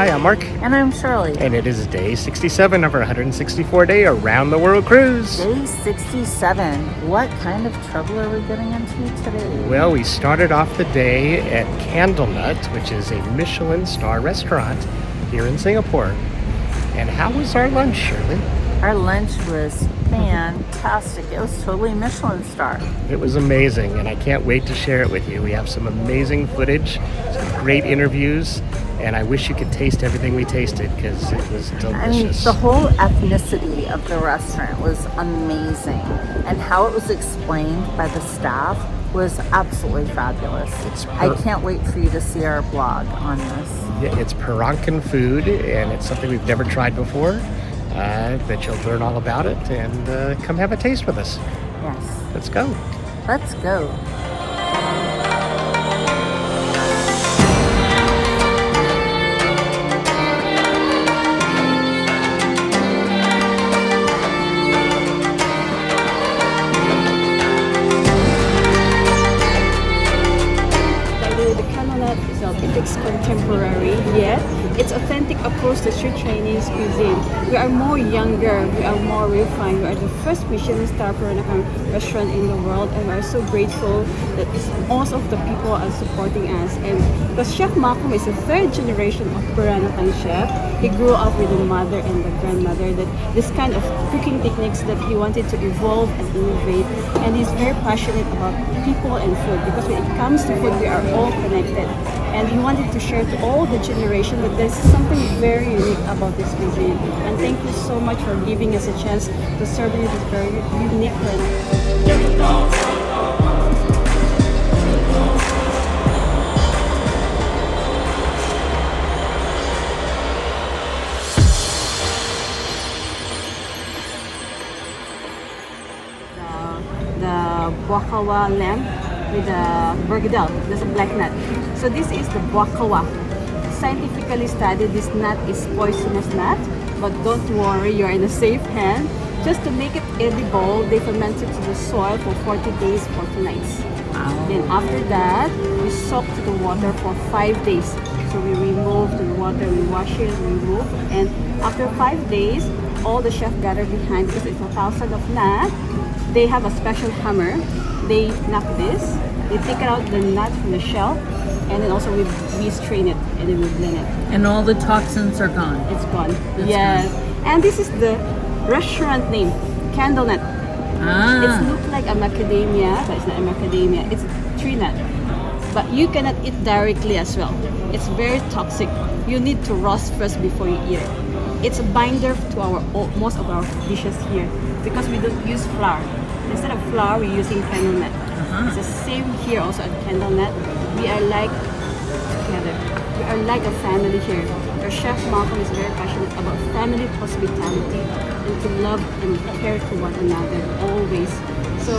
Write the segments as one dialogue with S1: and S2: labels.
S1: Hi, I'm Mark.
S2: And I'm Shirley.
S1: And it is day 67 of our 164-day Around the World cruise.
S2: Day 67. What kind of trouble are we getting into today?
S1: Well, we started off the day at Candlenut, which is a Michelin-starred restaurant here in Singapore. And how was our lunch, Shirley?
S2: Our lunch was fantastic. It was totally Michelin star.
S1: It was amazing, and I can't wait to share it with you. We have some amazing footage, some great interviews, and I wish you could taste everything we tasted because it was delicious.
S2: And the whole ethnicity of the restaurant was amazing, and how it was explained by the staff was absolutely fabulous. I can't wait for you to see our blog on this.
S1: Yeah, it's Peranakan food, and it's something we've never tried before. That you'll learn all about it and come have a taste with us.
S2: Yes.
S1: Let's go.
S2: Let's go.
S3: The Candlenut itself, it looks contemporary, yet its authentic approach to street Chinese cuisine. We are more younger, we are more refined. We are the first Michelin-starred Peranakan restaurant in the world, and we are so grateful that most of the people are supporting us. And because Chef Malcolm is a third generation of Peranakan chef, he grew up with the mother and the grandmother. That this kind of cooking techniques that he wanted to evolve and innovate, and he's very passionate about people and food, because when it comes to food, we are all connected. And he wanted to share to all the generation that there's something very unique about this cuisine. And thank you so much for giving us a chance to serve you this very unique product. The guacawa lamb with the bergedel. There's a black nut. So this is the guacawa. Scientifically studied, this nut is poisonous nut, but don't worry, you're in a safe hand. Just to make it edible, they ferment it to the soil for 40 days, 40 nights.
S2: Wow.
S3: Then after that, we soak to the water for 5 days. So we remove the water, we wash it, remove, and after 5 days, all the chef gather behind, because it's 1,000 of nut. They have a special hammer. They knock this. They take out the nut from the shell, and then also we strain it and then we blend it.
S2: And all the toxins are gone.
S3: It's gone. Yes. And this is the restaurant name, Candlenut. It looks like a macadamia, but it's not a macadamia. It's a tree nut. But you cannot eat directly as well. It's very toxic. You need to roast first before you eat it. It's a binder to our most of our dishes here, because we don't use flour. Instead of flour, we're using candlenut. It's the same here also at Candlenut. We are like together. We are like a family here. Our chef Malcolm is very passionate about family hospitality and to love and care to one another always. So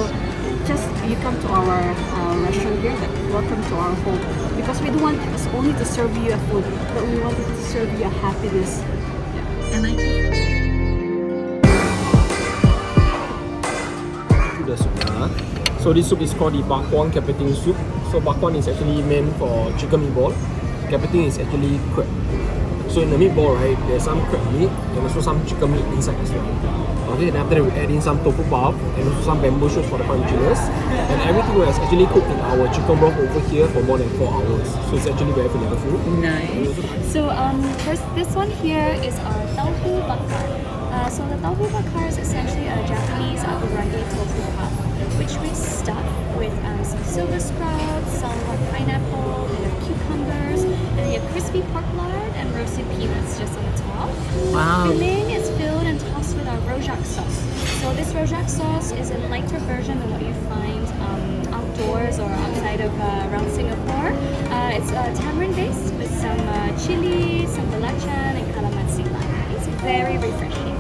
S3: just you come to our restaurant here, that welcome to our home, because we don't want us only to serve you a food, but we wanted to serve you a happiness.
S2: And
S4: the soup. So this soup is called the bakwan kepiting soup. So bakwan is actually meant for chicken meatball. Kepiting is actually crab. So in the meatball, right, there's some crab meat and also some chicken meat inside as well. Okay, and after that we add in some tofu puff and also some bamboo shoots for the crunchiness. And everything was actually cooked in our chicken broth over here for more than 4 hours. So it's actually very flavorful.
S2: nice.
S5: So first, this one here is our tauhu bakar. So the tauhu bakar is essentially a Japanese aburage tofu puff, which we stuff with some silver sprouts, some pineapple, and cucumbers, and we have crispy pork lard and roasted peanuts just on the top.
S2: Wow.
S5: The filling is filled and tossed with our rojak sauce. So this rojak sauce is a lighter version of what you find outdoors or outside of around Singapore. It's tamarind based with some chili, some belacan, and calamansi lime. It's very refreshing.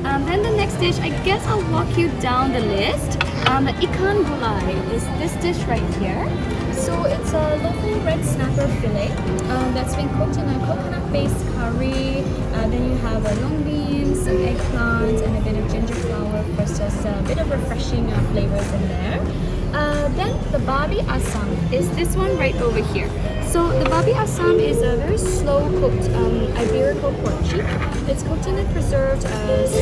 S5: Then the next dish, I guess I'll walk you down the list. The ikan gulai is this dish right here. So it's a local red snapper fillet that's been cooked in a coconut-based curry. Then you have long beans, some eggplant, and a bit of ginger flower for just a bit of refreshing flavors in there. Then the babi asam is this one right over here. So the babi asam is a very slow cooked Iberico pork cheek. It's cooked in a preserved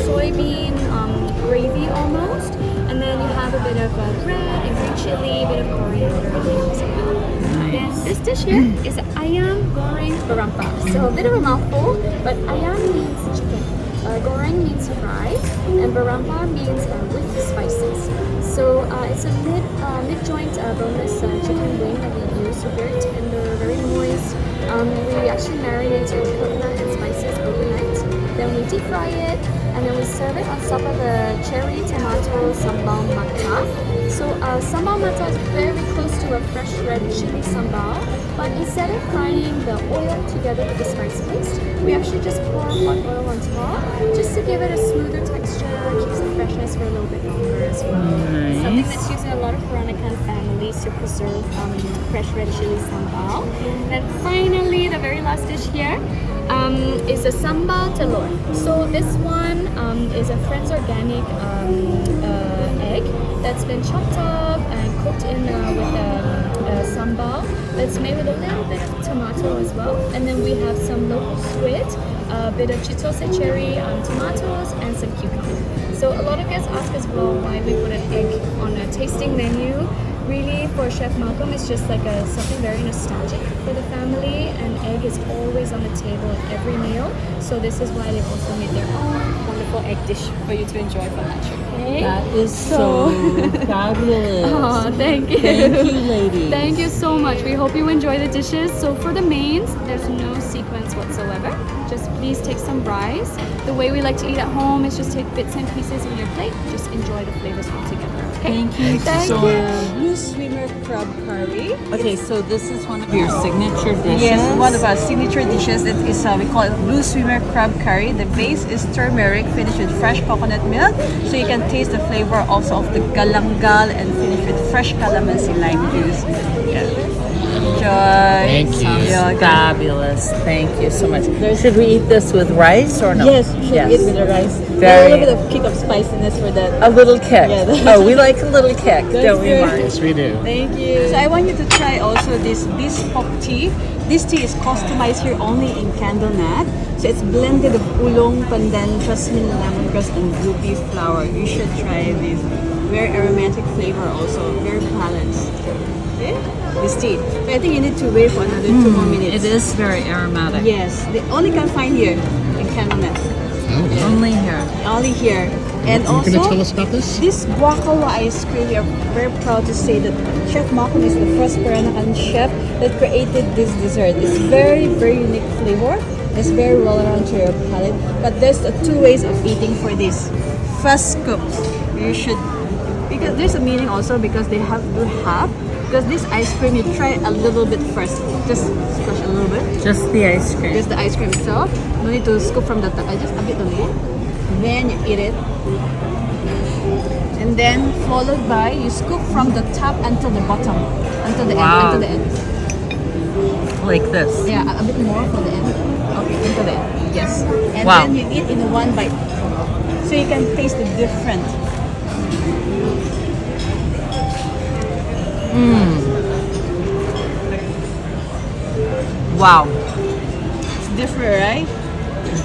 S5: soybean gravy almost, and then you have a bit of bread and green chili, a bit of coriander, and things like that. Then this dish here is ayam goreng barampa. So a bit of a mouthful, but ayam means chicken. Goreng means fried, and barampa means with spices. So it's a mid-joint boneless chicken wing that we use, so very tender, very moist. We actually marinate it with coconut and spices overnight. Then we deep fry it, and then we serve it on top of a cherry tomato sambal mata. So sambal mata is very close to a fresh red chili sambal, but instead of frying the oil together with the spice paste, we actually just pour hot oil on top, just to give it a smoother texture, keeps the freshness for a little bit longer as well.
S6: Nice.
S5: Something that's used in a lot of Peranakan families to preserve fresh red chili sambal. And finally, the very last dish here is a sambal telur. So this one is a Friends Organic egg that's been chopped up and cooked in with sambal. It's made with a little bit of tomato as well. And then we have some local squid, a bit of chitose cherry, tomatoes, and some cucumber. So a lot of guests ask us, well, why we put an egg on a tasting menu. Really, for Chef Malcolm, it's just like something very nostalgic for the family, and egg is always on the table at every meal. So this is why they've also made their own wonderful egg dish for you to enjoy for lunch. Okay?
S6: That is so fabulous.
S5: Oh, thank you.
S6: Thank you, ladies.
S5: Thank you so much. We hope you enjoy the dishes. So for the mains, there's no sequence whatsoever. Just please take some rice. The way we like to eat at home is just take bits and pieces on your plate. Just enjoy the flavors all together. Okay?
S6: Thank you
S5: Thank
S6: so
S5: you.
S6: much.
S3: Blue swimmer crab curry.
S6: Okay, so this is one of your signature dishes.
S3: Yes, one of our signature dishes. It is we call it blue swimmer crab curry. The base is turmeric, finished with fresh coconut milk, so you can taste the flavor also of the galangal and finish with fresh calamansi lime juice. Yeah. Enjoy.
S1: Thank you.
S6: Sounds fabulous. Thank you so much. Should we eat this with rice or no?
S3: Yes, you should eat with the rice.
S6: Very-
S3: A little bit of kick of spiciness for that.
S6: A little kick.
S3: Yeah,
S6: Oh, we like a little kick, don't we,
S3: good.
S6: Mark?
S1: Yes, we do.
S3: Thank you. So I want you to try also this bespoke tea. This tea is customized here only in Candlenut. So it's blended of oolong, pandan, jasmine, lemongrass, and blue pea flower. You should try this. Very aromatic flavor also, very balanced. Okay? This tea. So I think you need to wait for another 2 more minutes.
S6: It is very aromatic.
S3: Yes, they only can find here in Candlenut.
S6: Only here.
S3: Only here. And
S1: Are you
S3: also,
S1: going to tell us about this?
S3: this guacamole ice cream, we are very proud to say that Chef Malcolm is the first Peranakan chef that created this dessert. It's very, very unique flavor. It's very well around to your palate. But there's two ways of eating for this. First scoop, you should, because there's a meaning also because they have to half. Because this ice cream, you try a little bit first. Just squash a little bit.
S6: Just the ice cream.
S3: Just the ice cream itself. No need to scoop from the top. Just a bit only. Then you eat it. And then followed by you scoop from the top until the bottom, until the
S6: Wow.
S3: end, until the end.
S6: Like this.
S3: Yeah, a bit more for the end. Okay, until the end. Yes. And
S6: Wow.
S3: then you eat in one bite, so you can taste the different.
S6: Wow.
S3: It's different, right?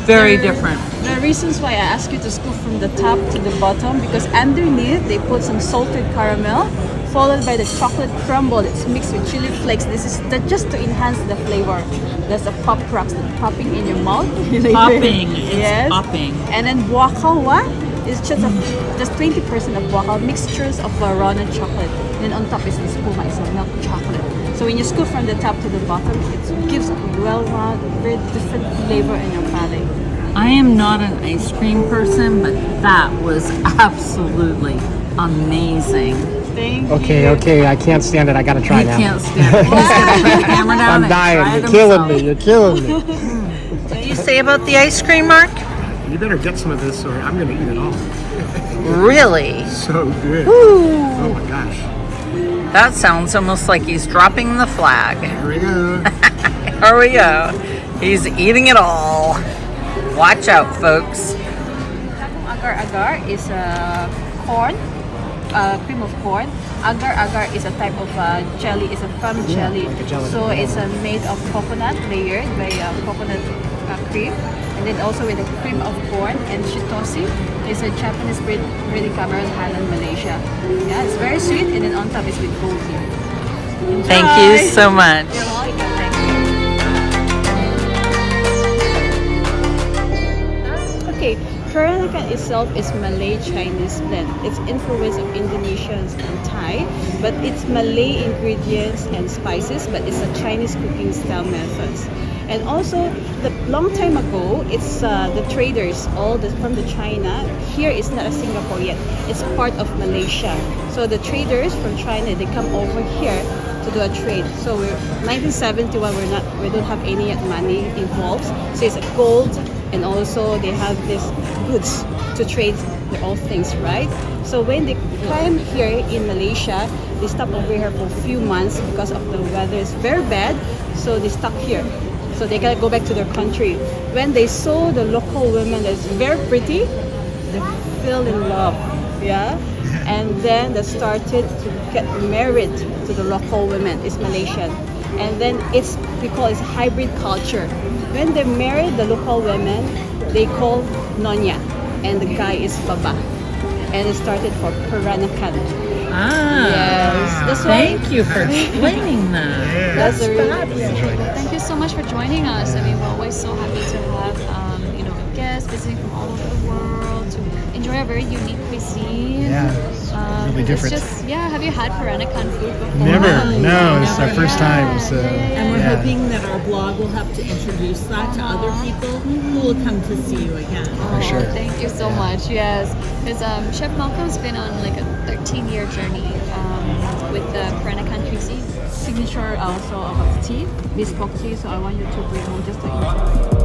S6: Very different.
S3: The reasons why I ask you to scoop from the top to the bottom because underneath they put some salted caramel followed by the chocolate crumble. It's mixed with chili flakes. This is just to enhance the flavor. There's a pop rocks that's popping in your mouth.
S6: Popping. It's
S3: Yes.
S6: popping.
S3: And then guacamole is just 20% of guacamole, mixtures of Verona chocolate. And on top is the spuma, it's a milk chocolate. So when you scoop from the top to the bottom, it gives a well-rounded, very different flavor in your palate.
S6: I am not an ice cream person, but that was absolutely amazing.
S3: Thank
S1: Okay,
S3: you.
S1: okay, I can't stand it. I gotta try
S6: You
S1: now.
S6: can't stand it. He's gonna put the camera down
S1: I'm
S6: and
S1: dying.
S6: try it
S1: You're killing
S6: himself.
S1: me. You're killing me.
S6: What do you say about the ice cream, Mark?
S1: You better get some of this, or I'm gonna eat it all.
S6: Really?
S1: So good. Oh my gosh.
S6: That sounds almost like he's dropping the flag.
S1: Here we go.
S6: Here we go. He's eating it all. Watch out, folks.
S3: Agar-agar is corn cream of corn. Agar is a type of jelly. It's a firm jelly.
S1: like a gelatin.
S3: So it's made of coconut, layered by coconut cream. And then also with the cream of corn and shitoshi is a Japanese breed in Cameroon, Highland, Malaysia. Yeah, it's very sweet, and then on top is with gold leaf. Enjoy.
S6: Thank you so much.
S3: You're welcome. Thank you. Okay, Peranakan itself is Malay-Chinese blend. It's influence of Indonesians and Thai, but it's Malay ingredients and spices, but it's a Chinese cooking style methods. And also, the long time ago, it's the traders, from the China. Here it's not a Singapore yet. It's part of Malaysia. So the traders from China, they come over here to do a trade. So we're 1971. We don't have any yet money involved. So it's gold, and also they have this goods to trade all things, right? So when they come here in Malaysia, they stop over here for a few months because of the weather is very bad. So they stuck here. So they gotta go back to their country. When they saw the local women that's very pretty, they fell in love, yeah? And then they started to get married to the local women. It's Malaysian. And then we call it hybrid culture. When they married the local women, they call Nyonya, and the guy is Baba. And it started for Peranakan. Yes, that's why.
S6: Thank you for explaining that.
S3: That's the reason.
S5: Thank you so much for joining us. I mean, we're always so happy to have guests visiting from all over the world to enjoy a very unique cuisine.
S1: Yeah, really different.
S5: It's just, have you had Peranakan food before?
S1: Never. No, it's our first time. So,
S6: And we're
S1: yeah.
S6: hoping that our blog will help to introduce that to other people who will come to see you again.
S1: For sure.
S5: Thank you so much. Yes, because Chef Malcolm's been on like a 13-year journey with the Peranakan cuisine.
S3: Signature also of tea, bespoke tea. So I want you to bring home just to enjoy.